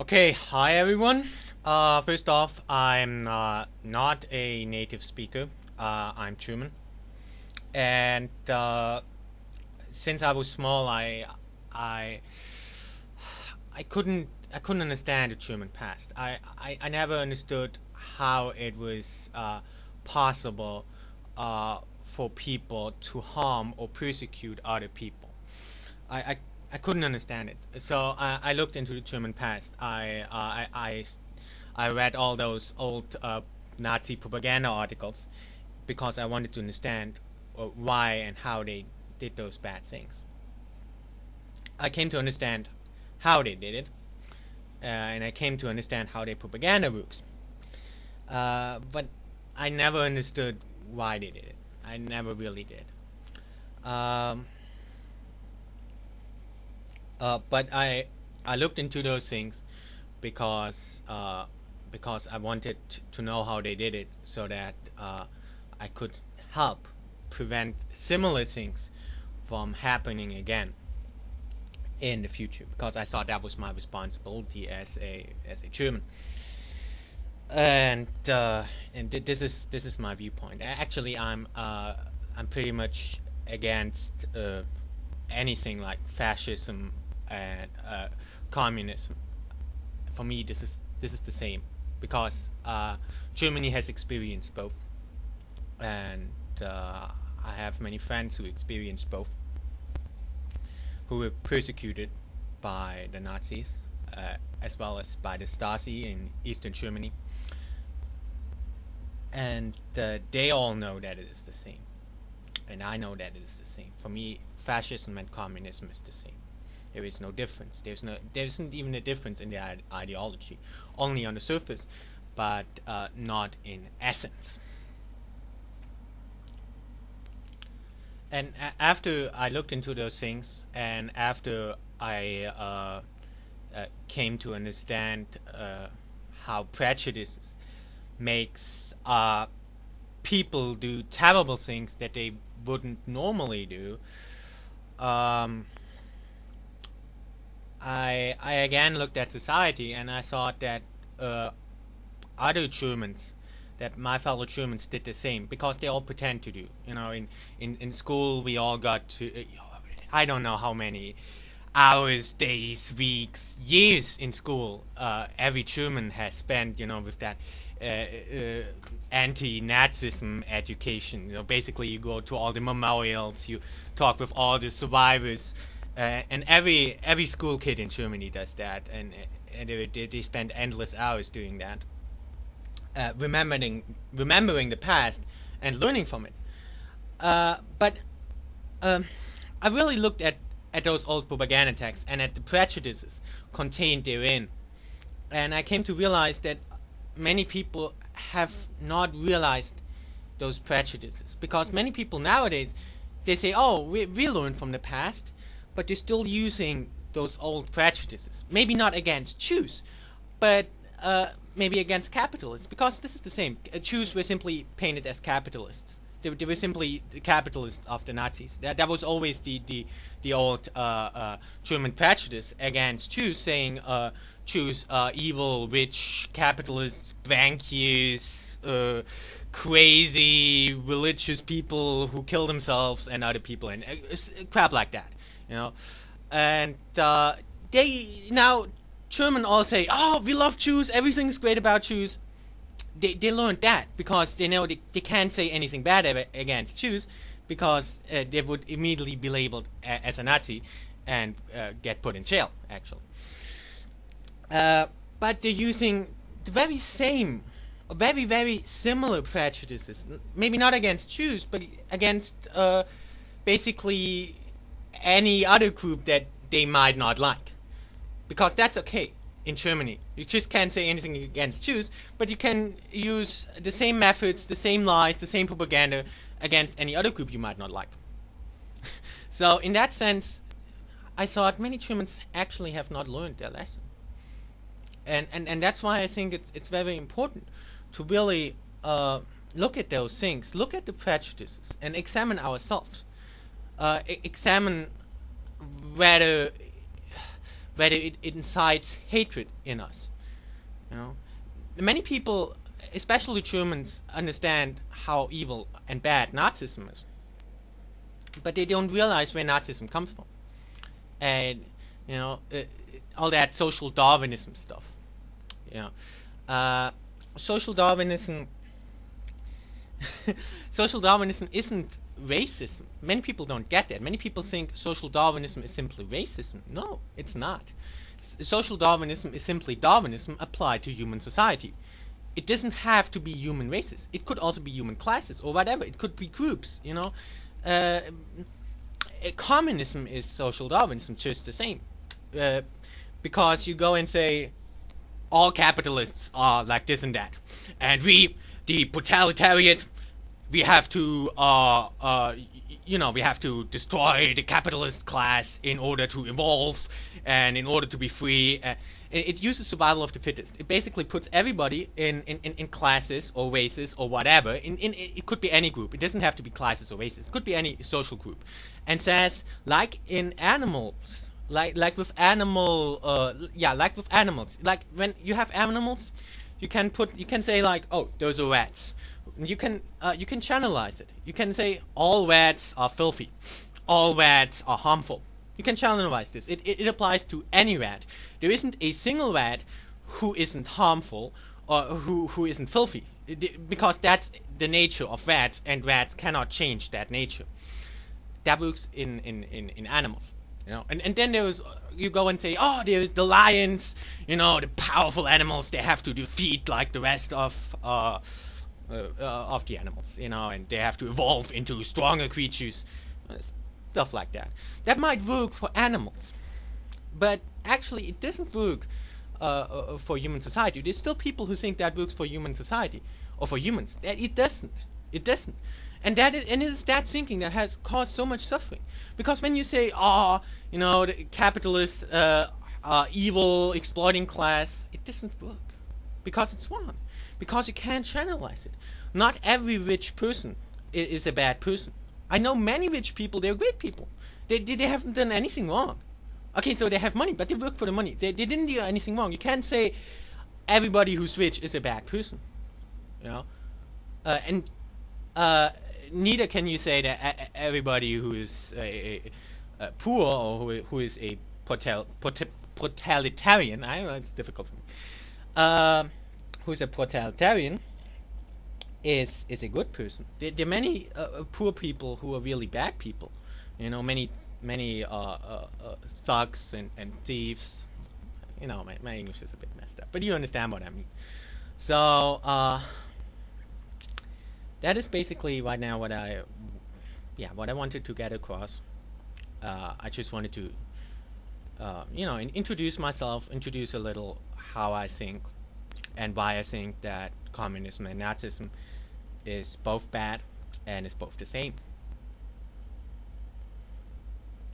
Okay, hi everyone. First off, I'm not a native speaker. I'm German, and since I was small, I, I couldn't understand the German past. I never understood how it was possible for people to harm or persecute other people. I, I, I couldn't understand it. So I looked into the German past. I read all those old Nazi propaganda articles because I wanted to understand why and how they did those bad things. I came to understand how they did it, and I came to understand how their propaganda works. But I never understood why they did it. I never really did. Um, but I looked into those things because uh, because I wanted to know how they did it, so that I could help prevent similar things from happening again in the future. Because I thought that was my responsibility as a German. And this is my viewpoint. Actually, I'm pretty much against anything like fascism and communism. For me, this is the same because Germany has experienced both, and I have many friends who experienced both, who were persecuted by the Nazis, as well as by the Stasi in Eastern Germany, and they all know that it is the same, and I know that it is the same. For me, fascism and communism is the same. There is no difference. There isn't even a difference in the ideology, only on the surface, but not in essence. And after I looked into those things, and after I came to understand how prejudice makes people do terrible things that they wouldn't normally do, um, I again looked at society, and I thought that uh, other Germans, that my fellow Germans did the same, because they all pretend to do. In school we all got to, I don't know how many hours, days, weeks, years in school every German has spent, with that anti-Nazism education. Basically you go to all the memorials, you talk with all the survivors, and every school kid in Germany does that, and they spend endless hours doing that, remembering the past and learning from it. But I really looked at those old propaganda texts and at the prejudices contained therein, and I came to realize that many people have not realized those prejudices, because many people nowadays, they say, "Oh, we learned from the past," but they're still using those old prejudices. Maybe not against Jews, but maybe against capitalists, because this is the same. Jews were simply painted as capitalists. They were simply the capitalists of the Nazis. That was always the old German prejudice against Jews, saying Jews are evil, rich, capitalists, bankiers, crazy religious people who kill themselves and other people, and crap like that, you know. And they now German all say, "Oh, we love Jews. Everything's great about Jews." They learned that because they know they can't say anything bad against Jews, because they would immediately be labeled as a Nazi and get put in jail, actually. But they're using the very same, very, very similar prejudices. Maybe not against Jews, but against basically any other group that they might not like. Because that's okay in Germany. You just can't say anything against Jews, but you can use the same methods, the same lies, the same propaganda against any other group you might not like. So in that sense, I thought many Germans actually have not learned their lesson. And that's why I think it's very important to really look at those things, look at the prejudices, and examine ourselves. Examine whether whether it incites hatred in us. You know, many people, especially Germans, understand how evil and bad Nazism is, but they don't realize where Nazism comes from, and you know, all that social Darwinism stuff. You know, social Darwinism. Social Darwinism isn't racism. Many people don't get that. Many people think social Darwinism is simply racism. No, it's not. Social Darwinism is simply Darwinism applied to human society. It doesn't have to be human races. It could also be human classes or whatever. It could be groups, you know. Communism is social Darwinism, just the same. Because you go and say, all capitalists are like this and that. And we, the totalitarian, we have to, we have to destroy the capitalist class in order to evolve and in order to be free. It uses survival of the fittest. It basically puts everybody in classes or races or whatever. It could be any group. It doesn't have to be classes or races. It could be any social group. And says, like in animals, like with animals, like when you have animals, you can say like, oh, those are rats. You can channelize it. You can say all rats are filthy, all rats are harmful. You can channelize this. It applies to any rat. There isn't a single rat who isn't harmful or who isn't filthy, because that's the nature of rats, and rats cannot change that nature. That works in animals. You know, and then there's, you go and say, oh, there's the lions, you know, the powerful animals, they have to defeat like the rest of the animals, you know, and they have to evolve into stronger creatures, stuff like that. That might work for animals, but actually it doesn't work for human society. There's still people who think that works for human society or for humans. It doesn't. It doesn't. And it is that thinking that has caused so much suffering. Because when you say, oh, you know, the capitalist, evil, exploiting class, it doesn't work. Because it's wrong. Because you can't channelize it. Not every rich person is a bad person. I know many rich people, they're great people. They haven't done anything wrong. Okay, so they have money, but they work for the money. They didn't do anything wrong. You can't say everybody who's rich is a bad person. You know? Neither can you say that everybody who is poor or who is a totalitarian, I don't know, it's difficult for me, who's a totalitarian is a good person. There are many poor people who are really bad people. You know, many thugs and thieves. You know, my English is a bit messed up, but you understand what I mean. So, that is basically right now what I wanted to get across. I just wanted to, introduce myself, introduce a little how I think, and why I think that communism and Nazism is both bad and is both the same.